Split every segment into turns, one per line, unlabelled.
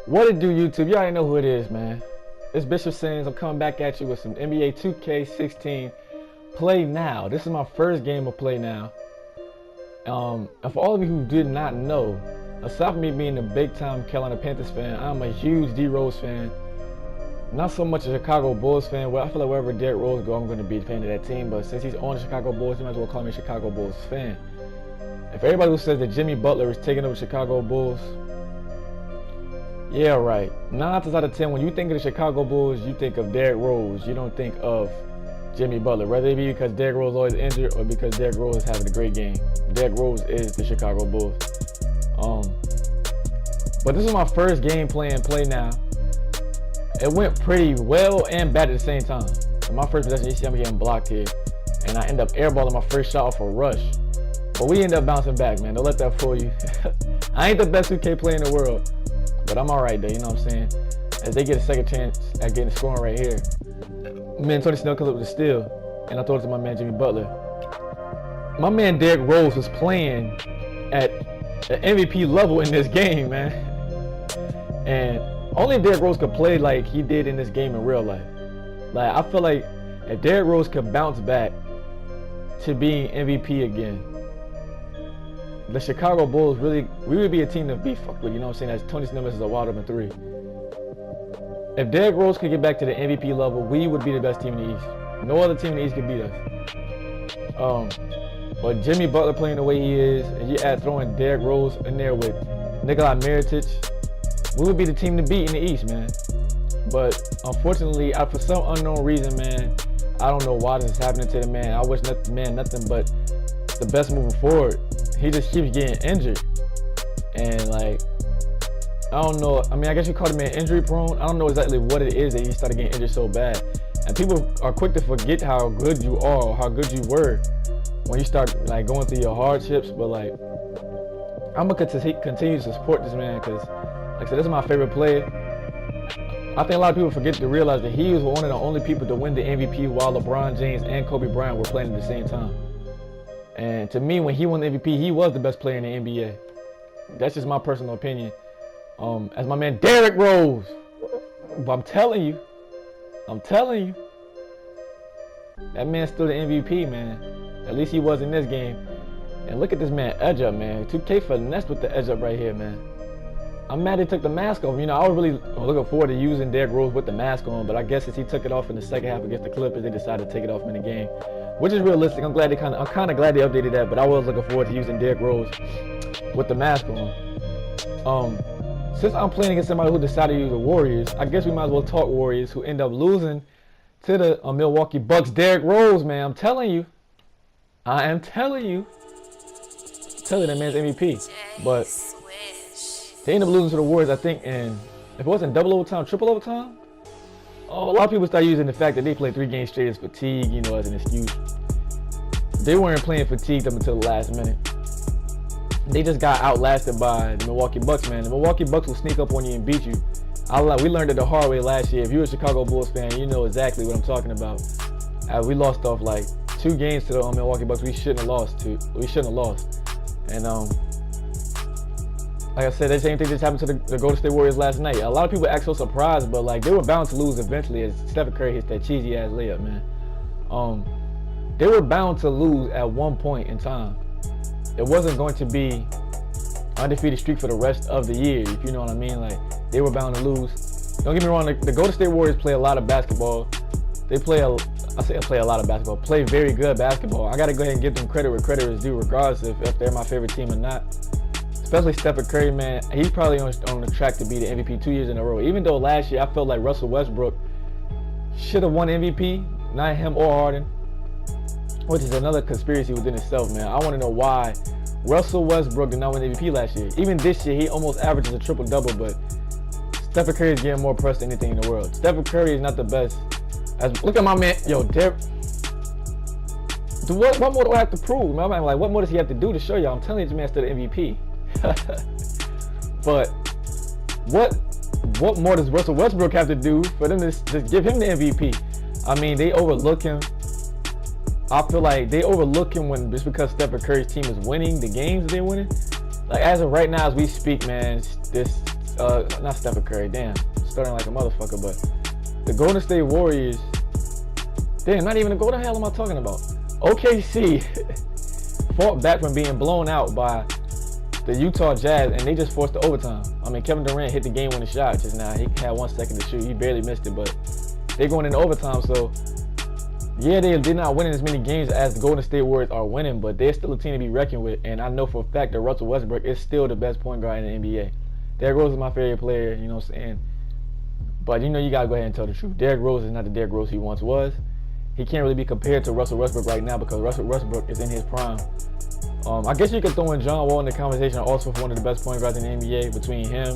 What it do, YouTube? You already know who it is, man. It's Bishop Sins. I'm coming back at you with some NBA 2K16 Play Now. This is my first game of Play Now. And for all of you who did not know, aside from me being a big-time Carolina Panthers fan, I'm a huge D Rose fan. Not so much a Chicago Bulls fan. Well, I feel like wherever Derrick Rose go, I'm going to be a fan of that team. But since he's on the Chicago Bulls, you might as well call me a Chicago Bulls fan. If everybody who says that Jimmy Butler is taking over Chicago Bulls, yeah, right. 9 times out of 10, when you think of the Chicago Bulls, you think of Derrick Rose. You don't think of Jimmy Butler, whether it be because Derrick Rose is always injured or because Derrick Rose is having a great game. Derrick Rose is the Chicago Bulls. But this is my first game playing Play Now. It went pretty well and bad at the same time. In my first possession, you see I'm getting blocked here, and I end up airballing my first shot off a rush. But we end up bouncing back, man. Don't let that fool you. I ain't the best 2K player in the world, but I'm alright though, you know what I'm saying? As they get a second chance at getting scoring right here. Man, Tony Snell comes up with a steal, and I throw it to my man Jimmy Butler. My man Derrick Rose was playing at the MVP level in this game, man. And only Derrick Rose could play like he did in this game in real life. Like, I feel like if Derrick Rose could bounce back to being MVP again, the Chicago Bulls we would be a team to be fucked with, you know what I'm saying? As Tony Snell misses a wide open three. If Derrick Rose could get back to the MVP level, we would be the best team in the East. No other team in the East could beat us. But Jimmy Butler playing the way he is, and you add throwing Derrick Rose in there with Nikola Mirotic, we would be the team to beat in the East, man. But unfortunately, for some unknown reason, man, I don't know why this is happening to the man. I wish nothing but the best moving forward. He just keeps getting injured, and like, I don't know. I mean, I guess you call the man injury prone. I don't know exactly what it is that he started getting injured so bad. And people are quick to forget how good you are or how good you were when you start like going through your hardships. But like, I'm gonna continue to support this man because, like I said, this is my favorite player. I think a lot of people forget to realize that he was one of the only people to win the MVP while LeBron James and Kobe Bryant were playing at the same time. And to me, when he won the MVP, he was the best player in the NBA. That's just my personal opinion. As my man Derrick Rose, but I'm telling you, that man's still the MVP, man. At least he was in this game. And look at this man edge up, man. 2K finessed with the edge up right here, man. I'm mad they took the mask off. You know, I was really looking forward to using Derrick Rose with the mask on, but I guess since he took it off in the second half against the Clippers, they decided to take it off in the game, which is realistic. I'm kind of glad they updated that, but I was looking forward to using Derrick Rose with the mask on. Since I'm playing against somebody who decided to use the Warriors, I guess we might as well talk Warriors, who end up losing to the Milwaukee Bucks. Derrick Rose, man, I'm telling you, that man's MVP. But they end up losing to the Warriors, I think, in, if it wasn't double overtime, triple overtime. Oh, a lot of people start using the fact that they played 3 games straight as fatigue, you know, as an excuse. They weren't playing fatigued up until the last minute. They just got outlasted by the Milwaukee Bucks, man. The Milwaukee Bucks will sneak up on you and beat you. We learned it the hard way last year. If you're a Chicago Bulls fan, you know exactly what I'm talking about. We lost off like 2 games to the Milwaukee Bucks we shouldn't have lost. And like I said, the same thing just happened to the Golden State Warriors last night. A lot of people act so surprised, but like, they were bound to lose eventually as Stephen Curry hits that cheesy ass layup, man. They were bound to lose at one point in time. It wasn't going to be undefeated streak for the rest of the year, if you know what I mean. Like, they were bound to lose. Don't get me wrong, the Golden State Warriors play a lot of basketball. They play a lot of basketball. Play very good basketball. I gotta go ahead and give them credit where credit is due, regardless if they're my favorite team or not. Especially Stephen Curry, man. He's probably on the track to be the MVP 2 years in a row. Even though last year I felt like Russell Westbrook should have won MVP, not him or Harden. Which is another conspiracy within itself, man. I want to know why Russell Westbrook did not win MVP last year. Even this year, he almost averages a triple-double, but Stephen Curry is getting more press than anything in the world. Stephen Curry is not the best. Look at my man, yo, Derrick. What more do I have to prove? Man, like, what more does he have to do to show y'all? I'm telling you, this man's still the MVP. But what more does Russell Westbrook have to do for them to just give him the MVP? I mean, they overlook him. I feel like they overlook him just because Stephen Curry's team is winning the games they're winning. Like as of right now, as we speak, man, this not Stephen Curry, damn, starting like a motherfucker, but the Golden State Warriors, damn, not even a Golden. Hell am I talking about? OKC fought back from being blown out by the Utah Jazz, and they just forced the overtime. I mean, Kevin Durant hit the game-winning shot just now. He had 1 second to shoot. He barely missed it, but they're going into overtime. So, yeah, they're not winning as many games as the Golden State Warriors are winning, but they're still a team to be reckoned with. And I know for a fact that Russell Westbrook is still the best point guard in the NBA. Derrick Rose is my favorite player, you know what I'm saying? But, you know, you got to go ahead and tell the truth. Derrick Rose is not the Derrick Rose he once was. He can't really be compared to Russell Westbrook right now because Russell Westbrook is in his prime. I guess you could throw in John Wall in the conversation also for one of the best point guards in the NBA between him,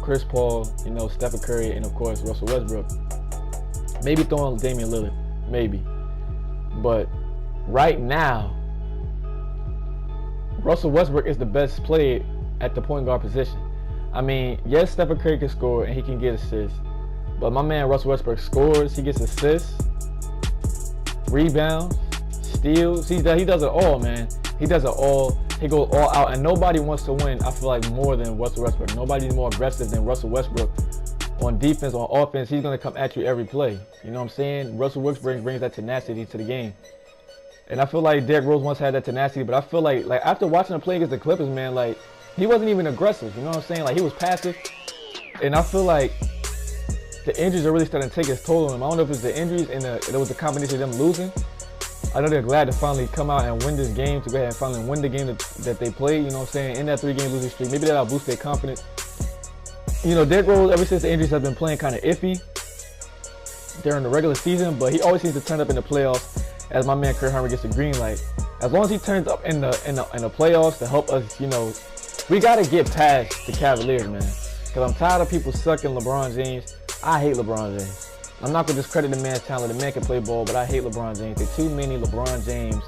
Chris Paul, you know, Stephen Curry, and of course Russell Westbrook. Maybe throw in Damian Lillard, maybe. But right now, Russell Westbrook is the best player at the point guard position. I mean, yes, Stephen Curry can score and he can get assists, but my man Russell Westbrook scores, he gets assists, rebounds, steals. He does it all, man. He does it all. He goes all out, and nobody wants to win, I feel like, more than Russell Westbrook. Nobody's more aggressive than Russell Westbrook. On defense, on offense, he's going to come at you every play. You know what I'm saying? Russell Westbrook brings that tenacity to the game. And I feel like Derrick Rose once had that tenacity, but I feel like after watching him play against the Clippers, man, like, he wasn't even aggressive. You know what I'm saying? Like, he was passive. And I feel like the injuries are really starting to take its toll on him. I don't know if it's the injuries and it was the combination of them losing. I know they're glad to finally come out and win this game, to go ahead and finally win the game that they played, you know what I'm saying, in that 3-game losing streak. Maybe that'll boost their confidence. You know, Derrick Rose, ever since the injuries, have been playing kind of iffy during the regular season, but he always seems to turn up in the playoffs, as my man Kurt Hammer gets the green light. As long as he turns up in the playoffs to help us, you know, we got to get past the Cavaliers, man, because I'm tired of people sucking LeBron James. I hate LeBron James. I'm not going to discredit the man's talent. The man can play ball, but I hate LeBron James. There are too many LeBron James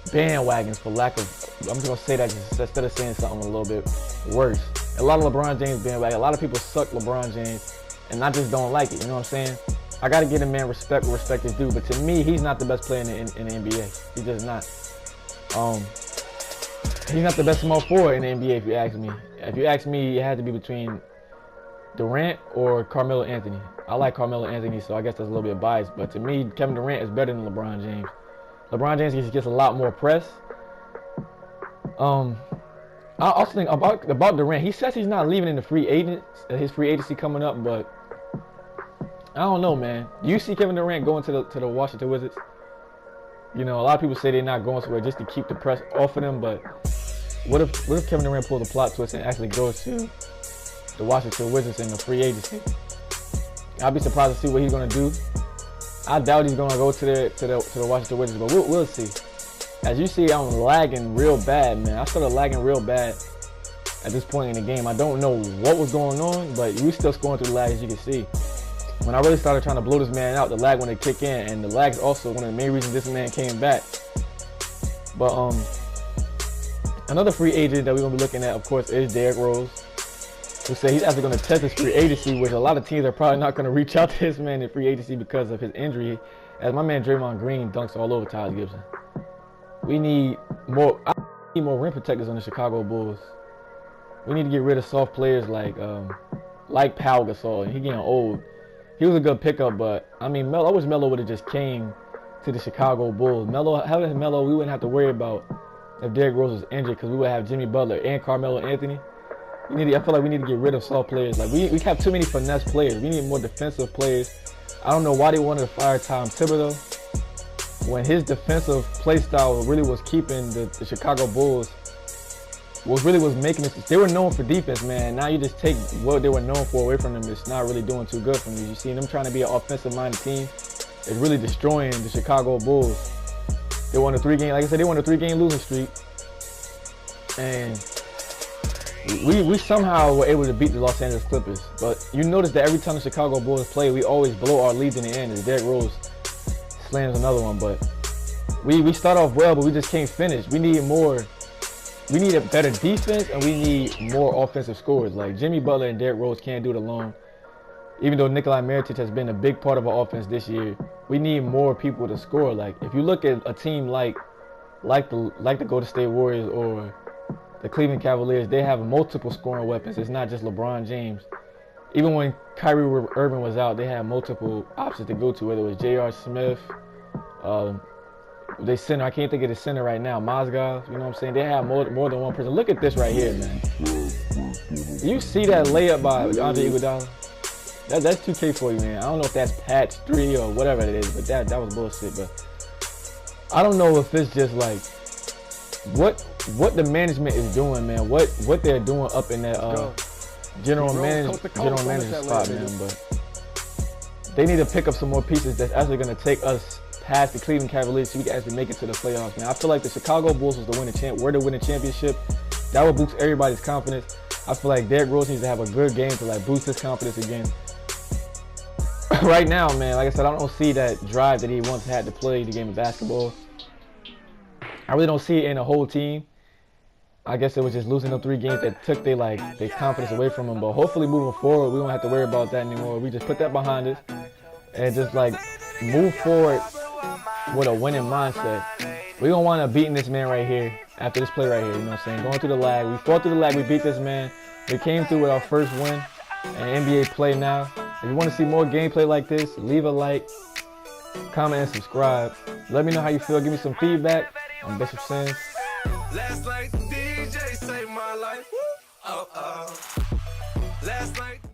bandwagons, for lack of, I'm just going to say that just instead of saying something a little bit worse. A lot of LeBron James bandwagons. A lot of people suck LeBron James, and I just don't like it. You know what I'm saying? I got to give the man respect where respect is due, but to me, he's not the best player in the NBA. He's just not. He's not the best small forward in the NBA, if you ask me. If you ask me, it had to be between Durant or Carmelo Anthony. I like Carmelo Anthony, so I guess that's a little bit biased. But to me, Kevin Durant is better than LeBron James. LeBron James gets a lot more press. I also think about Durant. He says he's not leaving in the his free agency coming up, but I don't know, man. Do you see Kevin Durant going to the Washington Wizards? You know, a lot of people say they're not going somewhere just to keep the press off of them, but what if Kevin Durant pulls a plot twist and actually goes to the Washington Wizards in the free agency? I'll be surprised to see what he's gonna do. I doubt he's gonna go to the Washington Wizards, but we'll see. As you see, I'm lagging real bad, man. I started lagging real bad at this point in the game. I don't know what was going on, but we still scoring through the lag, as you can see. When I really started trying to blow this man out, the lag went to kick in, and the lag is also one of the main reasons this man came back. But another free agent that we're gonna be looking at, of course, is Derrick Rose, who said he's actually going to test his free agency, which a lot of teams are probably not going to reach out to this man in free agency because of his injury. As my man Draymond Green dunks all over Taj Gibson. We need more rim protectors on the Chicago Bulls. We need to get rid of soft players like Pau Gasol. And he's getting old. He was a good pickup, but I mean, I wish Melo would have just came to the Chicago Bulls. Having Melo, we wouldn't have to worry about if Derrick Rose was injured, because we would have Jimmy Butler and Carmelo Anthony. I feel like we need to get rid of soft players. Like we have too many finesse players. We need more defensive players. I don't know why they wanted to fire Tom Thibodeau when his defensive play style really was keeping the Chicago Bulls. Was making this. They were known for defense, man. Now you just take what they were known for away from them. It's not really doing too good for me. You see them trying to be an offensive-minded team. It's really destroying the Chicago Bulls. They won a 3-game, like I said, they won a 3-game losing streak, and we somehow were able to beat the Los Angeles Clippers. But you notice that every time the Chicago Bulls play, we always blow our leads in the end, as Derrick Rose slams another one. But we start off well, but we just can't finish. We need more. We need a better defense, and we need more offensive scores. Like Jimmy Butler and Derrick Rose can't do it alone. Even though Nikolai Mirotic has been a big part of our offense this year, we need more people to score. Like if you look at a team like the Golden State Warriors or the Cleveland Cavaliers, they have multiple scoring weapons. It's not just LeBron James. Even when Kyrie Irving was out, they had multiple options to go to, whether it was J.R. Smith, they center, I can't think of the center right now, Mozgov, you know what I'm saying? They have more than one person. Look at this right here, man. You see that layup by Andre Iguodala? That's 2K for you, man. I don't know if that's patch 3 or whatever it is, but that was bullshit. But I don't know if it's just like what the management is doing, man. What they're doing up in that general manager spot, man. But they need to pick up some more pieces that's actually gonna take us past the Cleveland Cavaliers so we can actually make it to the playoffs, man. I feel like the Chicago Bulls was were to win a championship. That would boost everybody's confidence. I feel like Derrick Rose needs to have a good game to like boost his confidence again. Right now, man, like I said, I don't see that drive that he once had to play the game of basketball. I really don't see it in the whole team. I guess it was just losing them 3 games that took their confidence away from him. But hopefully moving forward, we don't have to worry about that anymore. We just put that behind us and just like move forward with a winning mindset. We're going to wind up beating this man right here after this play right here, you know what I'm saying? Going through the lag. We fought through the lag. We beat this man. We came through with our first win in NBA play now. If you want to see more gameplay like this, leave a like, comment, and subscribe. Let me know how you feel. Give me some feedback. I'm Bishop Sims.
Last night, DJ saved my life. Last night.